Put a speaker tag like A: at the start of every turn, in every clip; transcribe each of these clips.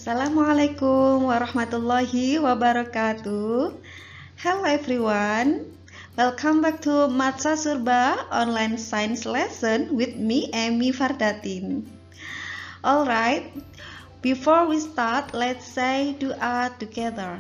A: Assalamualaikum warahmatullahi wabarakatuh. Hello everyone. Welcome back to Matsa Surba online science lesson with me Amy Fardatin. Alright, before we start, let's say dua together.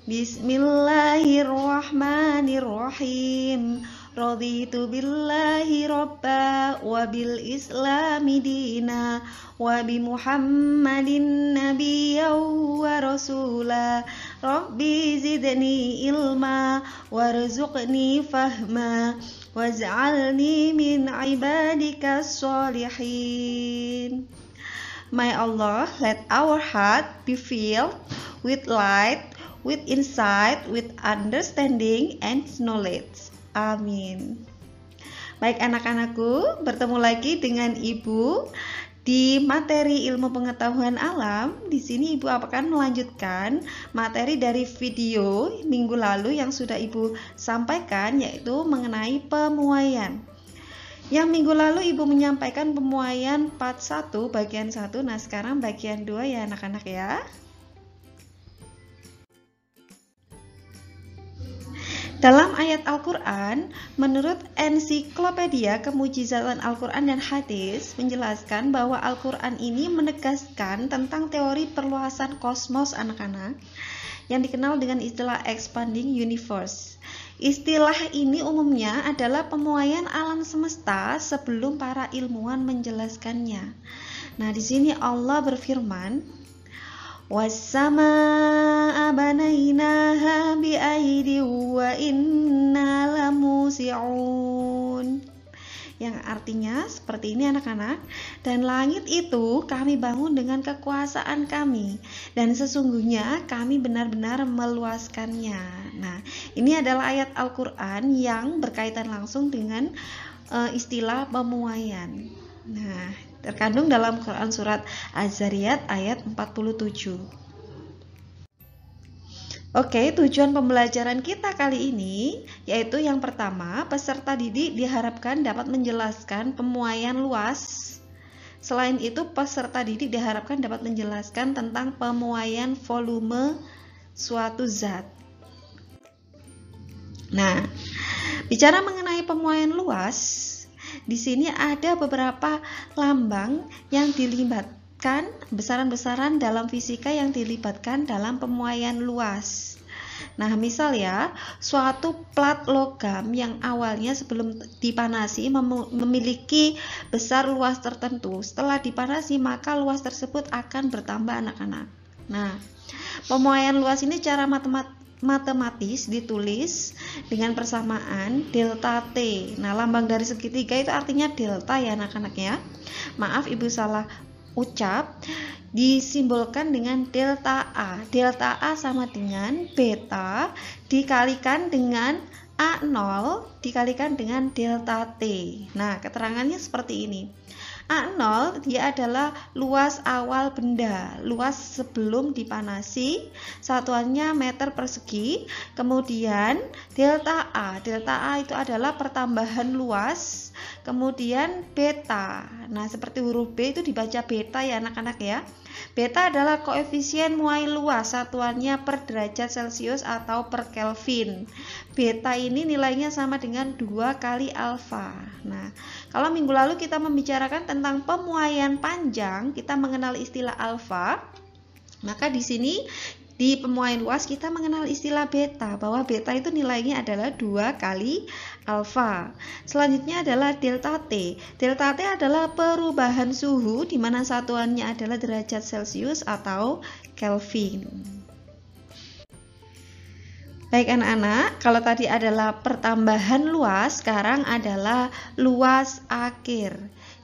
A: Bismillahirrahmanirrahim. Raditu billahi robba wa bil islami dina wa bi muhammadin nabiyya wa rasula rabbi zidni ilma warzuqni fahma waj'alni min ibadika sholihin. May Allah let our heart be filled with light, with insight, with understanding and knowledge. Amin. Baik anak-anakku, bertemu lagi dengan Ibu di materi ilmu pengetahuan alam. Di sini Ibu akan melanjutkan materi dari video minggu lalu yang sudah Ibu sampaikan, yaitu mengenai pemuaian. Yang minggu lalu Ibu menyampaikan pemuaian part 1 bagian 1. Nah, sekarang bagian 2 ya anak-anak ya. Dalam ayat Al-Quran, menurut ensiklopedia Kemujizatan Al-Quran dan Hadis menjelaskan bahwa Al-Quran ini menegaskan tentang teori perluasan kosmos anak-anak yang dikenal dengan istilah expanding universe. Istilah ini umumnya adalah pemuaian alam semesta sebelum para ilmuwan menjelaskannya. Nah, di sini Allah berfirman, was-samaa'a banainaha bi'aidin wa inna lamusi'un. Yang artinya seperti ini anak-anak, dan langit itu kami bangun dengan kekuasaan kami, dan sesungguhnya kami benar-benar meluaskannya. Nah, ini adalah ayat Al-Quran yang berkaitan langsung dengan istilah pemuaian. Nah, terkandung dalam Quran surat Az-Zariyat ayat 47. Oke, tujuan pembelajaran kita kali ini yaitu yang pertama, peserta didik diharapkan dapat menjelaskan pemuaian luas. Selain itu, peserta didik diharapkan dapat menjelaskan tentang pemuaian volume suatu zat. Nah, bicara mengenai pemuaian luas, di sini ada beberapa lambang yang dilibatkan, besaran-besaran dalam fisika yang dilibatkan dalam pemuaian luas. Nah, misal ya, suatu plat logam yang awalnya sebelum dipanasi memiliki besar luas tertentu. Setelah dipanasi, maka luas tersebut akan bertambah anak-anak. Nah, pemuaian luas ini cara matematis ditulis dengan persamaan delta T. Nah, lambang dari segitiga itu artinya delta ya anak-anak ya. Maaf Ibu salah ucap. Disimbolkan dengan delta A. Delta A sama dengan beta dikalikan dengan A0 dikalikan dengan delta T. Nah, keterangannya seperti ini. A0 dia adalah luas awal benda, luas sebelum dipanasi, satuannya meter persegi. Kemudian delta A itu adalah pertambahan luas. Kemudian beta, nah seperti huruf B itu dibaca beta ya anak-anak ya. Beta adalah koefisien muai luas, satuannya per derajat Celcius atau per Kelvin. Beta ini nilainya sama dengan 2 kali alfa. Nah, kalau minggu lalu kita membicarakan tentang pemuaian panjang, kita mengenal istilah alfa. Maka di sini di pemuaian luas kita mengenal istilah beta, bahwa beta itu nilainya adalah 2 kali alfa. Selanjutnya adalah delta T. Delta T adalah perubahan suhu di mana satuannya adalah derajat Celcius atau Kelvin. Baik anak-anak, kalau tadi adalah pertambahan luas, sekarang adalah luas akhir.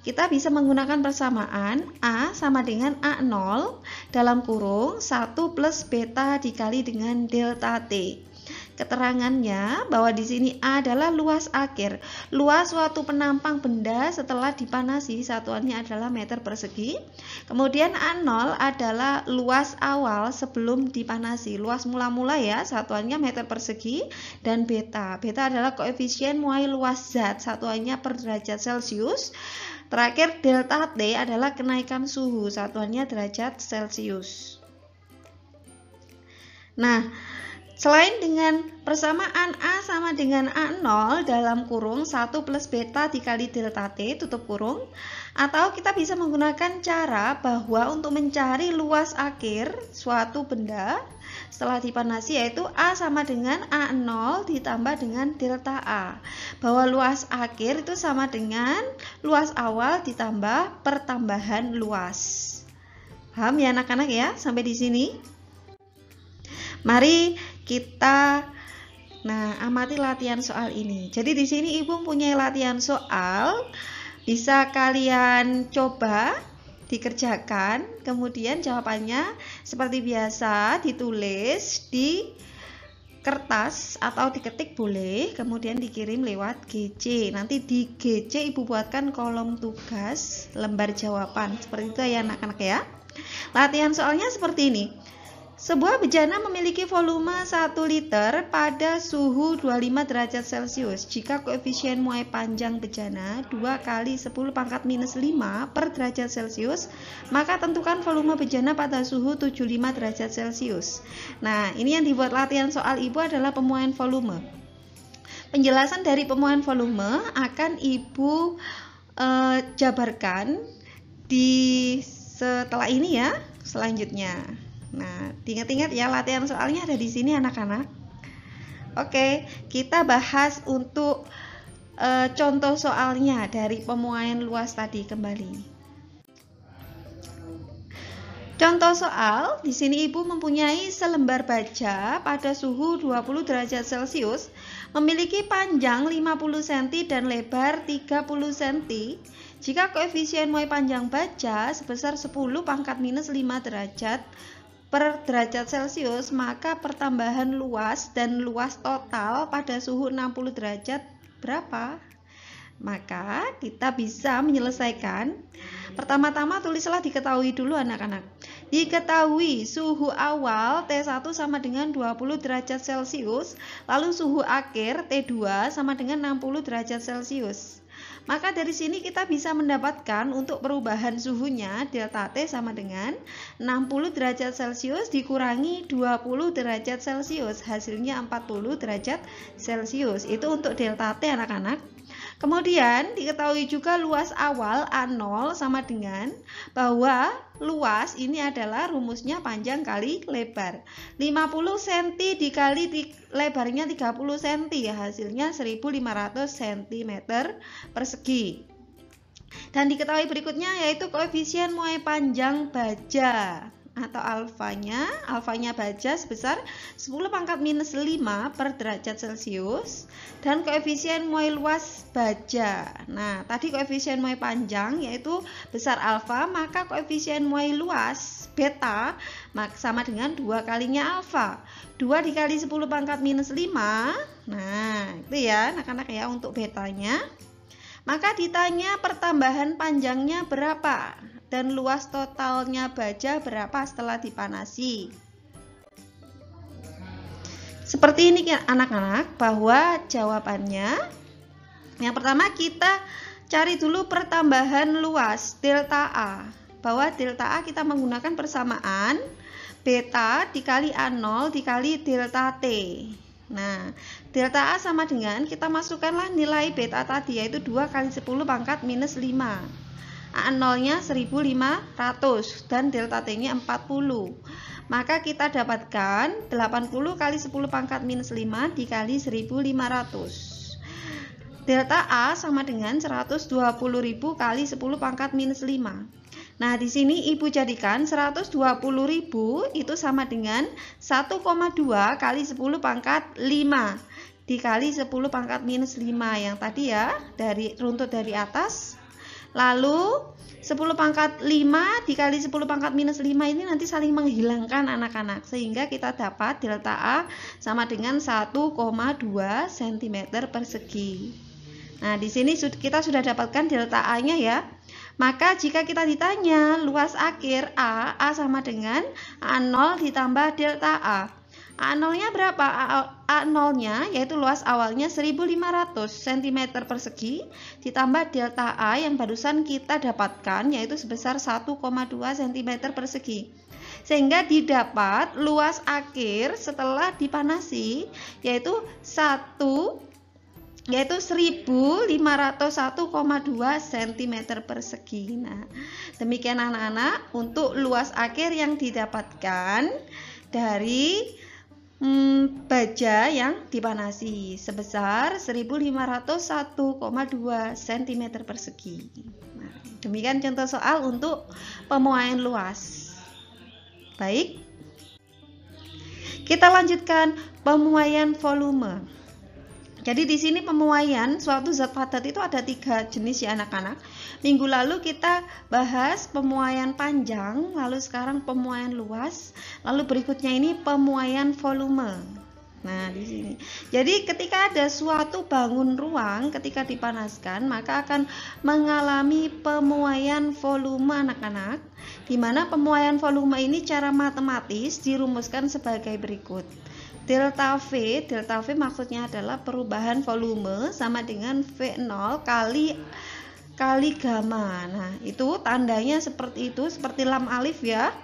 A: Kita bisa menggunakan persamaan A sama dengan A0 dalam kurung 1 plus beta dikali dengan delta T. Keterangannya bahwa di sini A adalah luas akhir, luas suatu penampang benda setelah dipanasi, satuannya adalah meter persegi. Kemudian A0 adalah luas awal sebelum dipanasi, luas mula-mula ya, satuannya meter persegi. Dan beta adalah koefisien muai luas zat, satuannya per derajat Celcius. Terakhir, delta T adalah kenaikan suhu, satuannya derajat Celcius. Nah, selain dengan persamaan A sama dengan A0 dalam kurung 1 plus beta dikali delta T tutup kurung, atau kita bisa menggunakan cara bahwa untuk mencari luas akhir suatu benda setelah dipanasi, yaitu A sama dengan A0 ditambah dengan delta A, bahwa luas akhir itu sama dengan luas awal ditambah pertambahan luas. Paham ya anak-anak ya sampai di sini? Mari kita amati latihan soal ini. Jadi di sini Ibu punya latihan soal, bisa kalian coba dikerjakan, kemudian jawabannya seperti biasa ditulis di kertas atau diketik boleh, kemudian dikirim lewat GC. Nanti di GC Ibu buatkan kolom tugas lembar jawaban. Seperti itu ya anak-anak ya. Latihan soalnya seperti ini. Sebuah bejana memiliki volume 1 liter pada suhu 25 derajat Celcius. Jika koefisien muai panjang bejana 2 kali 10 pangkat minus 5 per derajat Celcius, maka tentukan volume bejana pada suhu 75 derajat Celcius. Nah, ini yang dibuat latihan soal Ibu adalah pemuaian volume. Penjelasan dari pemuaian volume akan Ibu jabarkan di setelah ini ya, selanjutnya. Nah, ingat-ingat ya latihan soalnya ada di sini anak-anak. Oke, kita bahas untuk contoh soalnya dari pemuaian luas tadi kembali. Contoh soal, di sini Ibu mempunyai selembar baja pada suhu 20 derajat Celcius, memiliki panjang 50 cm dan lebar 30 cm. Jika koefisien muai panjang baja sebesar 10 pangkat minus 5 derajat per derajat Celcius, maka pertambahan luas dan luas total pada suhu 60 derajat berapa? Maka kita bisa menyelesaikan. Pertama-tama tulislah diketahui dulu anak-anak. Diketahui suhu awal T1 sama dengan 20 derajat Celcius, lalu suhu akhir T2 sama dengan 60 derajat Celcius. Maka dari sini kita bisa mendapatkan untuk perubahan suhunya delta T sama dengan 60 derajat Celcius dikurangi 20 derajat Celcius, hasilnya 40 derajat Celcius. Itu untuk delta T anak-anak. Kemudian diketahui juga luas awal A0 sama dengan bahwa luas ini adalah rumusnya panjang kali lebar. 50 cm dikali lebarnya 30 cm, hasilnya 1500 cm persegi. Dan diketahui berikutnya yaitu koefisien muai panjang baja atau alfanya baja sebesar 10 pangkat minus 5 per derajat Celcius, dan koefisien muai luas baja. Nah, tadi koefisien muai panjang yaitu besar alfa, maka koefisien muai luas beta sama dengan 2 kalinya alfa. 2 dikali 10 pangkat minus 5. Nah, itu ya anak-anak ya untuk betanya. Maka ditanya pertambahan panjangnya berapa dan luas totalnya baja berapa setelah dipanasi. Seperti ini anak-anak, bahwa jawabannya yang pertama kita cari dulu pertambahan luas delta A. Bahwa delta A kita menggunakan persamaan beta dikali A0 dikali delta T. Nah, delta A sama dengan kita masukkanlah nilai beta tadi yaitu 2 kali 10 pangkat minus 5. A0-nya 1500 dan delta T-nya 40. Maka kita dapatkan 80 kali 10 pangkat minus 5 dikali 1500. Delta A sama dengan 120.000 kali 10 pangkat minus 5. Nah, di sini Ibu jadikan 120.000 itu sama dengan 1,2 kali 10 pangkat 5 dikali 10 pangkat minus 5 yang tadi ya, dari runtut dari atas. Lalu 10 pangkat 5 dikali 10 pangkat minus 5 ini nanti saling menghilangkan anak-anak, sehingga kita dapat delta A sama dengan 1,2 cm persegi. Nah, di sini kita sudah dapatkan delta A-nya ya. Maka jika kita ditanya luas akhir A sama dengan A0 ditambah delta A. A0-nya berapa? A0-nya yaitu luas awalnya 1500 cm persegi ditambah delta A yang barusan kita dapatkan yaitu sebesar 1,2 cm persegi. Sehingga didapat luas akhir setelah dipanasi yaitu 1501,2 cm persegi. Nah, demikian anak-anak untuk luas akhir yang didapatkan dari baja yang dipanasi sebesar 1501,2 cm persegi. Nah, demikian contoh soal untuk pemuaian luas. Baik, kita lanjutkan pemuaian volume. Jadi di sini pemuaian suatu zat padat itu ada 3 jenis ya anak-anak. Minggu lalu kita bahas pemuaian panjang, lalu sekarang pemuaian luas, lalu berikutnya ini pemuaian volume. Nah, di sini. Jadi ketika ada suatu bangun ruang ketika dipanaskan, maka akan mengalami pemuaian volume anak-anak. Di mana pemuaian volume ini cara matematis dirumuskan sebagai berikut. Delta V maksudnya adalah perubahan volume sama dengan V0 kali gamma. Nah, itu tandanya seperti itu, seperti lam alif ya.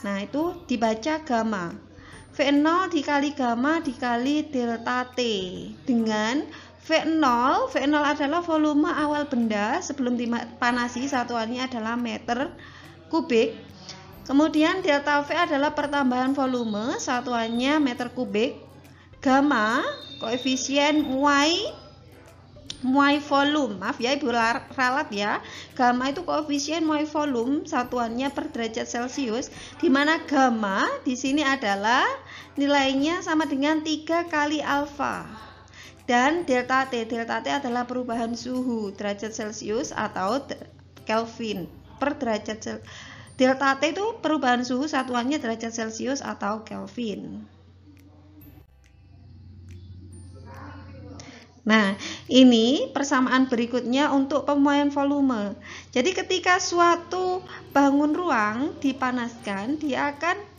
A: Nah, itu dibaca gamma. V0 dikali gamma dikali delta T dengan V0 adalah volume awal benda sebelum dipanasi, satuannya adalah meter kubik. Kemudian delta V adalah pertambahan volume, satuannya meter kubik. Gamma koefisien muai volume, maaf ya Ibu ralat ya. Gamma itu koefisien muai volume, satuannya per derajat Celcius, di mana gamma di sini adalah nilainya sama dengan 3 kali alfa. Dan delta T adalah perubahan suhu derajat Celcius atau Kelvin per derajat Celcius. Delta T itu perubahan suhu, satuannya derajat Celcius atau Kelvin. Nah, ini persamaan berikutnya untuk pemuaian volume. Jadi ketika suatu bangun ruang dipanaskan, dia akan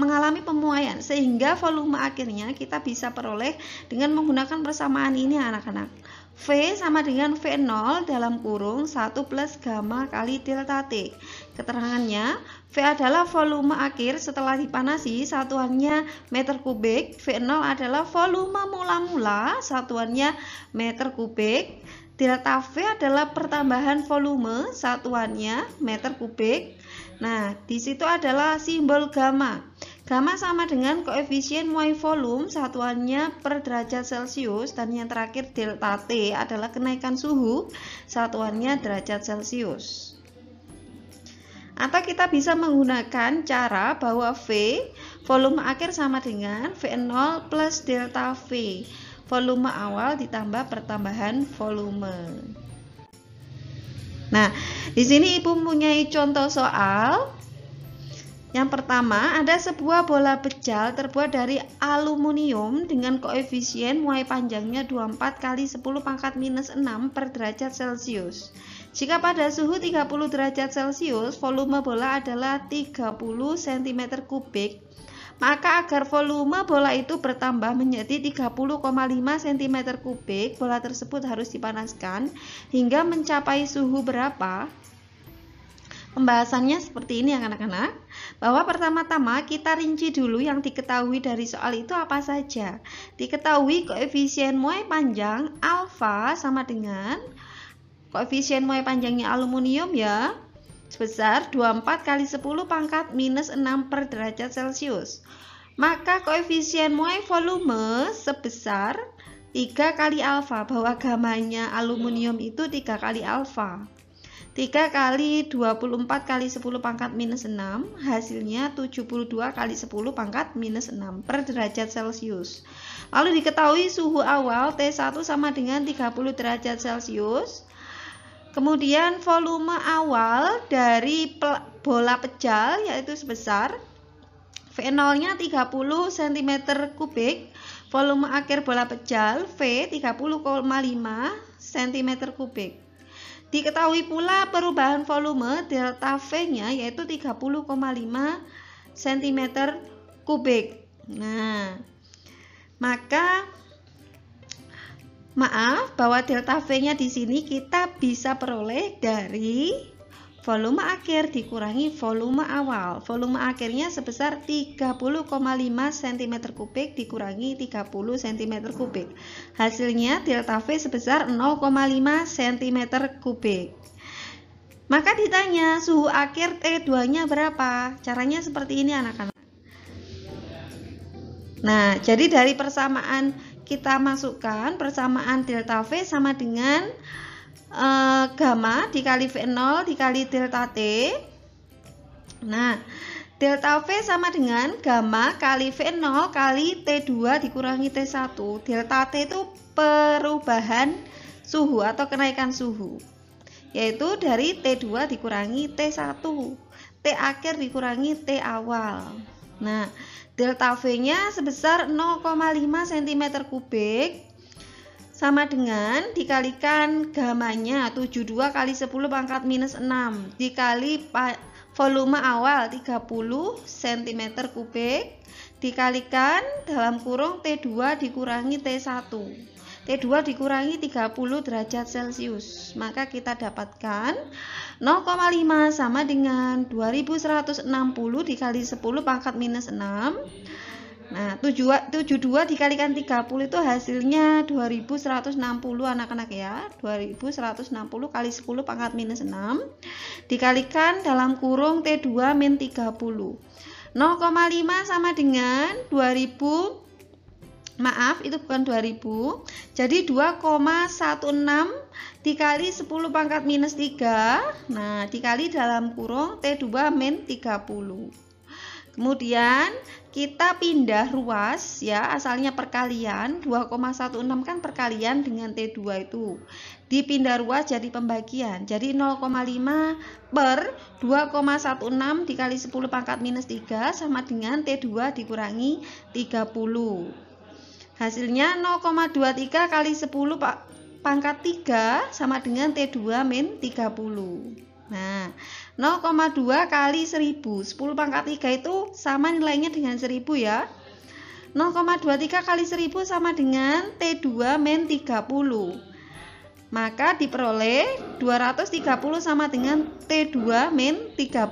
A: mengalami pemuaian sehingga volume akhirnya kita bisa peroleh dengan menggunakan persamaan ini anak-anak. V sama dengan V0 dalam kurung 1 plus gamma kali delta T. Keterangannya, V adalah volume akhir setelah dipanasi, satuannya meter kubik. V0 adalah volume mula-mula, satuannya meter kubik. Delta V adalah pertambahan volume, satuannya meter kubik. Nah, di situ adalah simbol gamma. Gamma sama dengan koefisien muai volume, satuannya per derajat Celcius, dan yang terakhir delta T adalah kenaikan suhu, satuannya derajat Celcius. Atau kita bisa menggunakan cara bahwa V volume akhir sama dengan V0 plus delta V, volume awal ditambah pertambahan volume. Nah, di sini Ibu mempunyai contoh soal. Yang pertama, ada sebuah bola pejal terbuat dari aluminium dengan koefisien muai panjangnya 24 kali 10 pangkat minus 6 per derajat Celcius. Jika pada suhu 30 derajat Celcius, volume bola adalah 30 cm kubik, maka agar volume bola itu bertambah menjadi 30,5 cm kubik, bola tersebut harus dipanaskan hingga mencapai suhu berapa? Pembahasannya seperti ini ya anak-anak, bahwa pertama-tama kita rinci dulu yang diketahui dari soal itu apa saja. Diketahui koefisien muai panjang alfa sama dengan koefisien muai panjangnya aluminium ya, sebesar 24 kali 10 pangkat minus 6 per derajat Celcius. Maka koefisien muai volume sebesar 3 kali alfa, bahwa gamanya aluminium itu 3 kali alfa. 3 kali 24 kali 10 pangkat minus 6, hasilnya 72 kali 10 pangkat minus 6 per derajat Celcius. Lalu diketahui suhu awal T1 sama dengan 30 derajat Celcius. Kemudian volume awal dari bola pejal yaitu sebesar V0-nya 30 cm kubik, volume akhir bola pejal V 30,5 cm kubik. Diketahui pula perubahan volume delta V-nya yaitu 30,5 cm kubik. Nah, maka maaf bahwa delta V-nya di sini kita bisa peroleh dari volume akhir dikurangi volume awal. Volume akhirnya sebesar 30,5 cm3 dikurangi 30 cm3. Hasilnya delta V sebesar 0,5 cm3. Maka ditanya suhu akhir T2-nya berapa? Caranya seperti ini anak-anak. Nah, jadi dari persamaan kita masukkan persamaan delta V sama dengan gamma dikali V0 dikali delta T. Nah, delta V sama dengan gamma kali V0 kali T2 dikurangi T1. Delta T itu perubahan suhu atau kenaikan suhu, yaitu dari T2 dikurangi T1, T akhir dikurangi T awal. Nah, delta V-nya sebesar 0,5 cm3 sama dengan dikalikan gamanya 72 kali 10 pangkat minus 6 dikali volume awal 30 cm3 dikalikan dalam kurung T2 dikurangi T1. T2 dikurangi 30 derajat Celcius, maka kita dapatkan 0,5 sama dengan 2160 dikali 10 pangkat minus 6. Nah, 72 dikalikan 30 itu hasilnya 2160 anak-anak ya. 2160 kali 10 pangkat minus 6 dikalikan dalam kurung T2 min 30. 0,5 sama dengan 2000. Maaf, itu bukan 2000. Jadi 2,16 dikali 10 pangkat minus 3. Nah, dikali dalam kurung T2 min 30. Kemudian kita pindah ruas ya, asalnya perkalian 2,16 kan perkalian dengan T2 itu. Dipindah ruas jadi pembagian. Jadi 0,5 per 2,16 dikali 10 pangkat minus 3 sama dengan T2 dikurangi 30. Hasilnya 0,23 kali 10 pangkat 3 sama dengan T2 min 30. Nah, 0,2 kali 1000. 10 pangkat 3 itu sama nilainya dengan 1000 ya. 0,23 kali 1000 sama dengan T2 min 30. Maka diperoleh 230 sama dengan T2 min 30.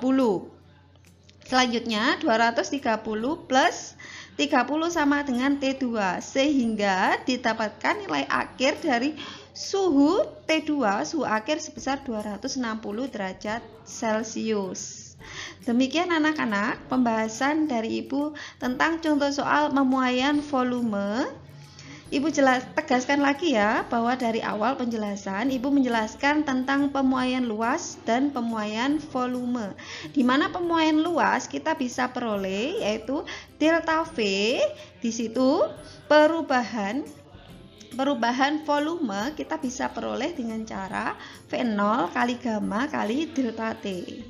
A: Selanjutnya 230 plus 30 sama dengan T2, sehingga didapatkan nilai akhir dari suhu T2, suhu akhir sebesar 260 derajat Celcius. Demikian anak-anak pembahasan dari Ibu tentang contoh soal pemuaian volume. Ibu tegaskan lagi ya, bahwa dari awal penjelasan Ibu menjelaskan tentang pemuaian luas dan pemuaian volume. Di mana pemuaian luas kita bisa peroleh yaitu delta V, di situ perubahan volume kita bisa peroleh dengan cara V0 kali gamma kali delta T.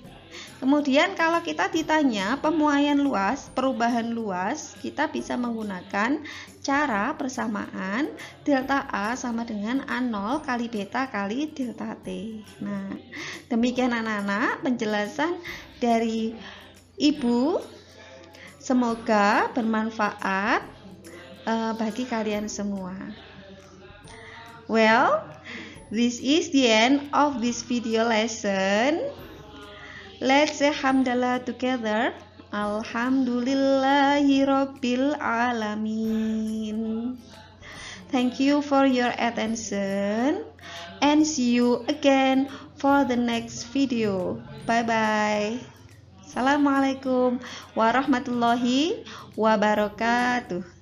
A: Kemudian kalau kita ditanya pemuaian luas, perubahan luas, kita bisa menggunakan cara persamaan delta A sama dengan A0 kali beta kali delta T. Nah, demikian anak-anak penjelasan dari Ibu. Semoga bermanfaat bagi kalian semua. Well, this is the end of this video lesson. Let's say hamdalah together. Alhamdulillahirabbil alamin. Thank you for your attention and see you again for the next video. Bye bye. Assalamualaikum warahmatullahi wabarakatuh.